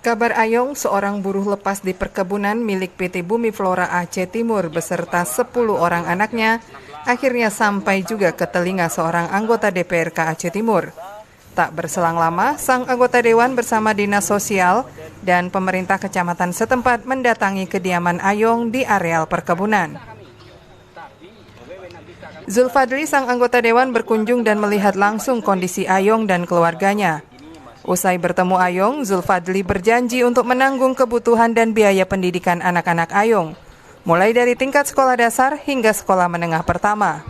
Kabar Ayong, seorang buruh lepas di perkebunan milik PT Bumi Flora Aceh Timur beserta 10 orang anaknya, akhirnya sampai juga ke telinga seorang anggota DPRK Aceh Timur. Tak berselang lama, sang anggota dewan bersama Dinas Sosial dan pemerintah kecamatan setempat mendatangi kediaman Ayong di areal perkebunan. Zulfadli, sang anggota dewan, berkunjung dan melihat langsung kondisi Ayong dan keluarganya. Usai bertemu Ayong, Zulfadli berjanji untuk menanggung kebutuhan dan biaya pendidikan anak-anak Ayong, mulai dari tingkat sekolah dasar hingga sekolah menengah pertama.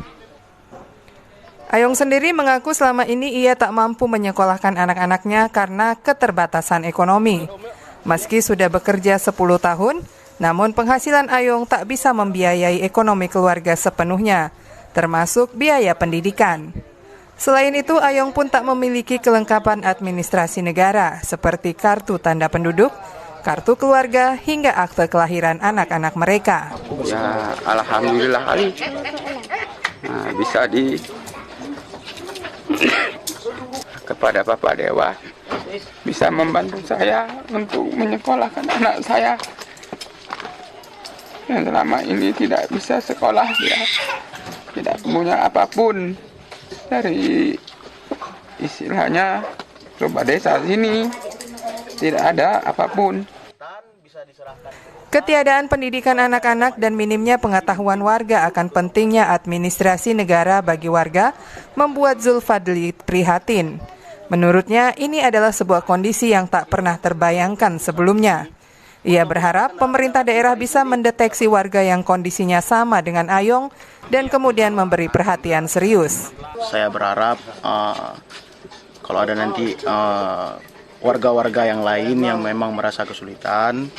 Ayong sendiri mengaku selama ini ia tak mampu menyekolahkan anak-anaknya karena keterbatasan ekonomi. Meski sudah bekerja 10 tahun, namun penghasilan Ayong tak bisa membiayai ekonomi keluarga sepenuhnya, termasuk biaya pendidikan. Selain itu, Ayong pun tak memiliki kelengkapan administrasi negara seperti kartu tanda penduduk, kartu keluarga, hingga akte kelahiran anak-anak mereka. Ya, alhamdulillah kali bisa kepada Bapak Dewa bisa membantu saya untuk menyekolahkan anak saya yang selama ini tidak bisa sekolah, ya, tidak punya apapun. Dari istilahnya coba desa sini tidak ada apapun. Ketiadaan pendidikan anak-anak dan minimnya pengetahuan warga akan pentingnya administrasi negara bagi warga membuat Zulfadli prihatin. Menurutnya, ini adalah sebuah kondisi yang tak pernah terbayangkan sebelumnya. Ia berharap pemerintah daerah bisa mendeteksi warga yang kondisinya sama dengan Ayong dan kemudian memberi perhatian serius. Saya berharap kalau ada nanti warga-warga yang lain yang memang merasa kesulitan,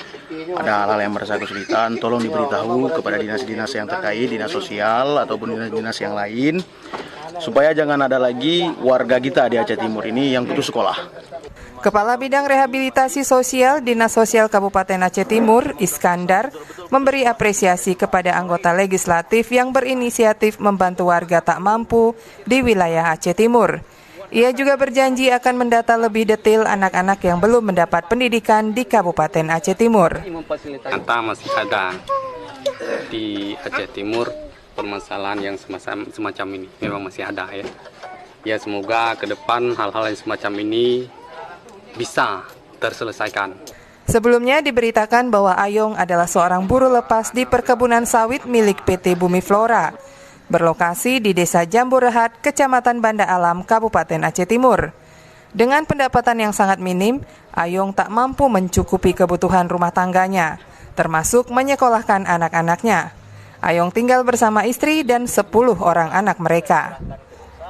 ada hal-hal yang merasa kesulitan, tolong diberitahu kepada dinas-dinas yang terkait, dinas sosial ataupun dinas-dinas yang lain, supaya jangan ada lagi warga kita di Aceh Timur ini yang putus sekolah. Kepala Bidang Rehabilitasi Sosial Dinas Sosial Kabupaten Aceh Timur, Iskandar, memberi apresiasi kepada anggota legislatif yang berinisiatif membantu warga tak mampu di wilayah Aceh Timur. Ia juga berjanji akan mendata lebih detail anak-anak yang belum mendapat pendidikan di Kabupaten Aceh Timur. Ternyata masih ada di Aceh Timur permasalahan yang semacam ini, memang masih ada ya. Ya, semoga ke depan hal-hal yang semacam ini bisa terselesaikan. Sebelumnya diberitakan bahwa Ayong adalah seorang buruh lepas di perkebunan sawit milik PT Bumi Flora, berlokasi di Desa Jambu Rehat, Kecamatan Banda Alam, Kabupaten Aceh Timur. Dengan pendapatan yang sangat minim, Ayong tak mampu mencukupi kebutuhan rumah tangganya, termasuk menyekolahkan anak-anaknya. Ayong tinggal bersama istri dan 10 orang anak mereka.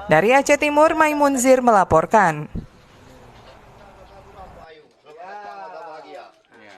Dari Aceh Timur, Maimunzir melaporkan.